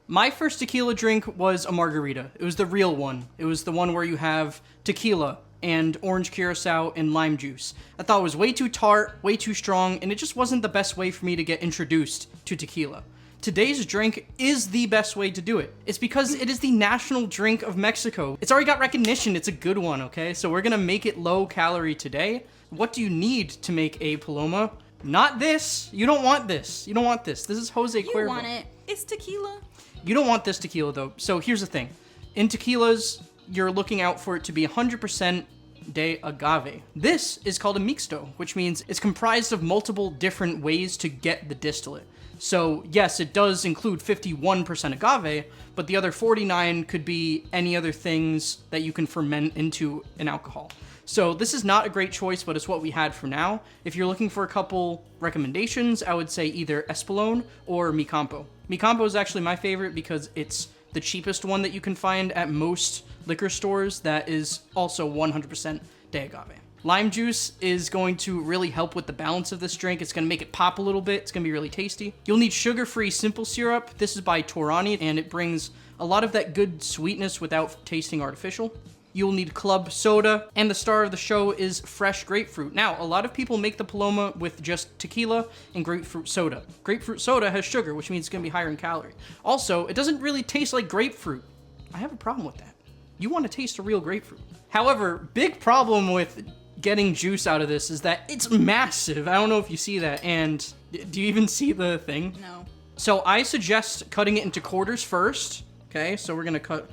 My first tequila drink was a margarita. It was the real one. It was the one where you have tequila and orange curacao and lime juice. I thought it was way too tart, way too strong, and it just wasn't the best way for me to get introduced to tequila. Today's drink is the best way to do it. It's because it is the national drink of Mexico. It's already got recognition. It's a good one, okay? So we're gonna make it low calorie today. What do you need to make a Paloma? Not this. You don't want this. You don't want this. This is Jose Cuervo. You want it. It's tequila. You don't want this tequila though. So here's the thing. In tequilas, you're looking out for it to be 100% de agave. This is called a mixto, which means it's comprised of multiple different ways to get the distillate. So yes, it does include 51% agave, but the other 49 could be any other things that you can ferment into an alcohol. So this is not a great choice, but it's what we had for now. If you're looking for a couple recommendations, I would say either Espolòn or Mi Campo. Mi Campo is actually my favorite because it's the cheapest one that you can find at most liquor stores that is also 100% de agave. Lime juice is going to really help with the balance of this drink. It's gonna make it pop a little bit. It's gonna be really tasty. You'll need sugar-free simple syrup. This is by Torani, and it brings a lot of that good sweetness without tasting artificial. You'll need club soda, and the star of the show is fresh grapefruit. Now, a lot of people make the Paloma with just tequila and grapefruit soda. Grapefruit soda has sugar, which means it's gonna be higher in calorie. Also, it doesn't really taste like grapefruit. I have a problem with that. You wanna taste a real grapefruit. However, big problem with getting juice out of this is that it's massive. I don't know if you see that, and do you even see the thing? No. So I suggest cutting it into quarters first. Okay, so we're gonna cut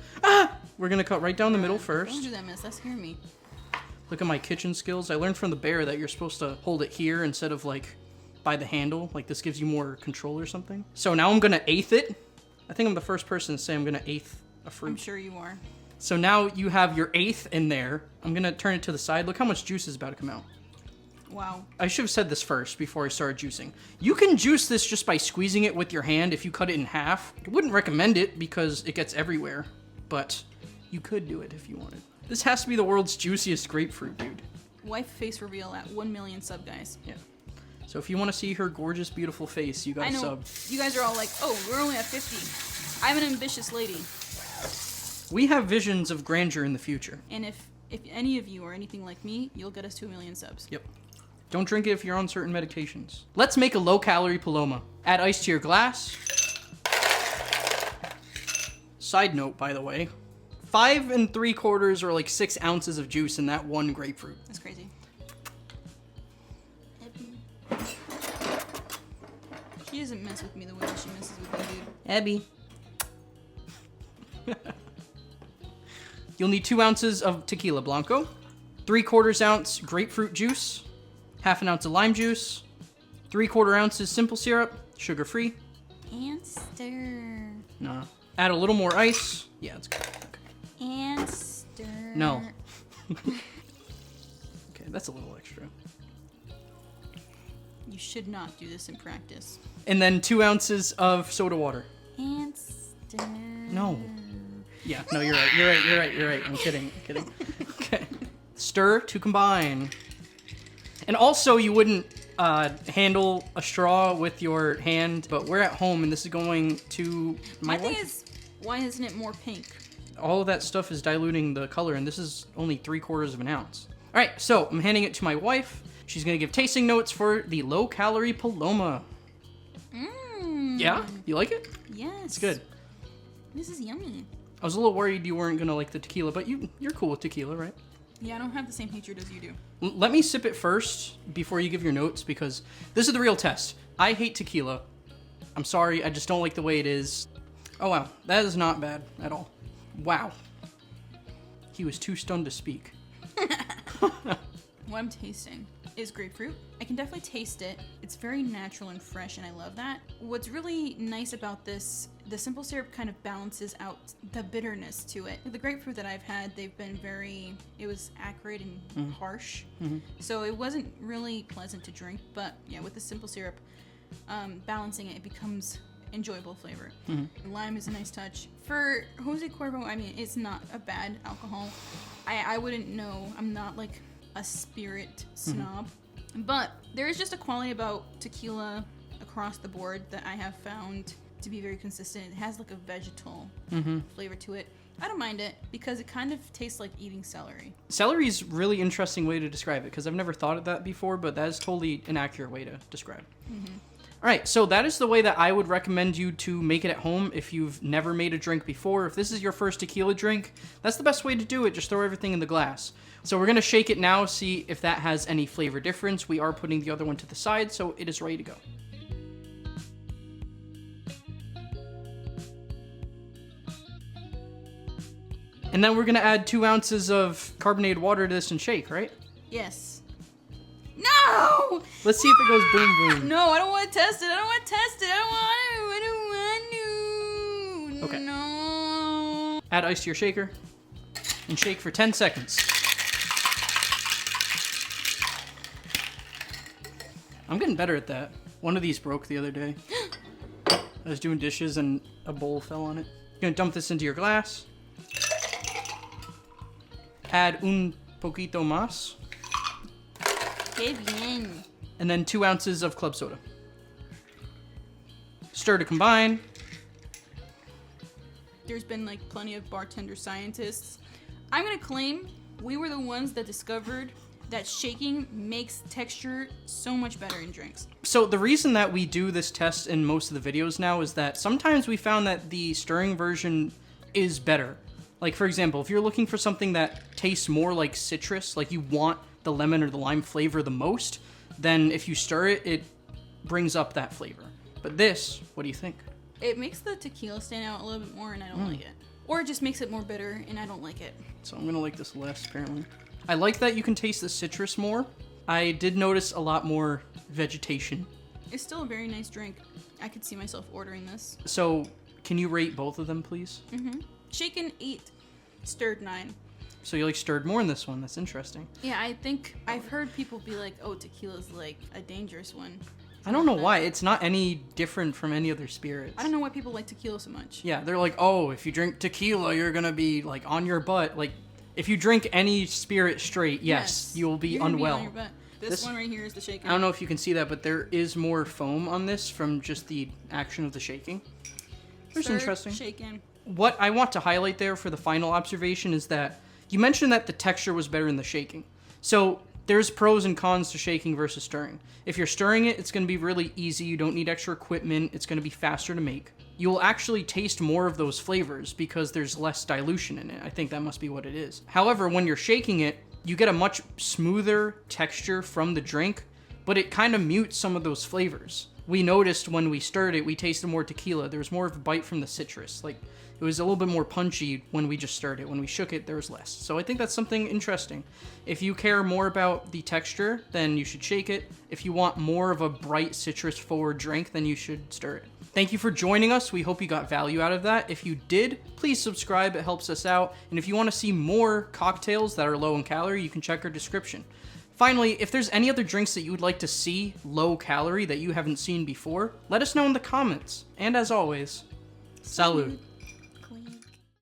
right down the middle first. Don't do that, miss. That scared me. Look at my kitchen skills. I learned from the bear that you're supposed to hold it here instead of like by the handle. Like this gives you more control or something. So now I'm gonna eighth it. I think I'm the first person to say I'm gonna eighth a fruit. I'm sure you are. So now you have your eighth in there. I'm gonna turn it to the side. Look how much juice is about to come out. Wow. I should have said this first before I started juicing. You can juice this just by squeezing it with your hand if you cut it in half. I wouldn't recommend it because it gets everywhere, but you could do it if you wanted. This has to be the world's juiciest grapefruit, dude. Wife face reveal at 1 million sub, guys. Yeah. So if you want to see her gorgeous, beautiful face, you gotta sub. You guys are all like, oh, we're only at 50. I'm an ambitious lady. We have visions of grandeur in the future. And if any of you are anything like me, you'll get us to 1 million subs. Yep. Don't drink it if you're on certain medications. Let's make a low-calorie Paloma. Add ice to your glass. Side note, by the way, 5 3/4 or like 6 ounces of juice in that one grapefruit. That's crazy. She doesn't mess with me the way that she messes with me, dude. Abby. You'll need 2 ounces of tequila blanco, 3/4 ounce grapefruit juice, 1/2 ounce of lime juice, 3/4 ounces simple syrup, sugar-free. And stir. Nah. Add a little more ice. Yeah, it's good. Okay. And stir. No. Okay, that's a little extra. You should not do this in practice. And then 2 ounces of soda water. And stir. No. Yeah, no, you're right. I'm kidding. Okay. Stir to combine. And also, you wouldn't handle a straw with your hand, but we're at home and this is going to my thing wife. is, why isn't it more pink? All of that stuff is diluting the color, and this is only 3/4 ounce. All right, so I'm handing it to my wife. She's gonna give tasting notes for the low-calorie Paloma. Mmm. Yeah, you like it? Yes. It's good. This is yummy. I was a little worried you weren't gonna like the tequila, but you're cool with tequila, right? Yeah, I don't have the same hatred as you do. Let me sip it first before you give your notes, because this is the real test. I hate tequila. I'm sorry, I just don't like the way it is. Oh wow, that is not bad at all. Wow. He was too stunned to speak. What I'm tasting is grapefruit. I can definitely taste it. It's very natural and fresh, and I love that. What's really nice about this, the simple syrup kind of balances out the bitterness to it. The grapefruit that I've had, they've been it was acrid and harsh. So it wasn't really pleasant to drink, but yeah, with the simple syrup, balancing it, it becomes enjoyable flavor. Lime is a nice touch. For Jose Cuervo, I mean, it's not a bad alcohol. I wouldn't know. I'm not like a spirit snob. But there is just a quality about tequila across the board that I have found to be very consistent. It has like a vegetal flavor to it. I don't mind it because it kind of tastes like eating celery. Celery is a really interesting way to describe it because I've never thought of that before, but that is totally an accurate way to describe. All right, so that is the way that I would recommend you to make it at home if you've never made a drink before. If this is your first tequila drink, that's the best way to do it. Just throw everything in the glass. So we're going to shake it now, see if that has any flavor difference. We are putting the other one to the side, so it is ready to go. And then we're going to add 2 ounces of carbonated water to this and shake, right? Yes. No! Let's see if it goes boom boom. No, I don't want to test it. I don't want to test it. I don't want to. Okay. No. Add ice to your shaker and shake for 10 seconds. I'm getting better at that. One of these broke the other day. I was doing dishes and a bowl fell on it. You're gonna dump this into your glass. Add un poquito más. Qué bien. And then 2 ounces of club soda. Stir to combine. There's been like plenty of bartender scientists. I'm gonna claim we were the ones that discovered that shaking makes texture so much better in drinks. So the reason that we do this test in most of the videos now is that sometimes we found that the stirring version is better. Like, for example, if you're looking for something that tastes more like citrus, like you want the lemon or the lime flavor the most, then if you stir it, it brings up that flavor. But this, what do you think? It makes the tequila stand out a little bit more and I don't like it. Or it just makes it more bitter and I don't like it. So I'm gonna like this less, apparently. I like that you can taste the citrus more. I did notice a lot more vegetation. It's still a very nice drink. I could see myself ordering this. So can you rate both of them, please? Shaken 8, stirred 9. So you like stirred more in this one. That's interesting. Yeah, I think I've heard people be like, oh, tequila's like a dangerous one. I don't know why. It's not any different from any other spirits. I don't know why people like tequila so much. Yeah, they're like, oh, if you drink tequila, you're gonna be like on your butt. Like, if you drink any spirit straight, yes, you'll be You're gonna unwell. on your butt. This one right here is the shaken. I don't know if you can see that, but there is more foam on this from just the action of the shaking. It's interesting. Shaken. What I want to highlight there for the final observation is that you mentioned that the texture was better in the shaking. So there's pros and cons to shaking versus stirring. If you're stirring it, it's going to be really easy. You don't need extra equipment. It's going to be faster to make. You will actually taste more of those flavors because there's less dilution in it. I think that must be what it is. However, when you're shaking it, you get a much smoother texture from the drink, but it kind of mutes some of those flavors. We noticed when we stirred it, we tasted more tequila. There was more of a bite from the citrus. Like, it was a little bit more punchy when we just stirred it. When we shook it, there was less. So I think that's something interesting. If you care more about the texture, then you should shake it. If you want more of a bright citrus-forward drink, then you should stir it. Thank you for joining us. We hope you got value out of that. If you did, please subscribe. It helps us out. And if you want to see more cocktails that are low in calorie, you can check our description. Finally, if there's any other drinks that you would like to see low calorie that you haven't seen before, let us know in the comments. And as always, salud.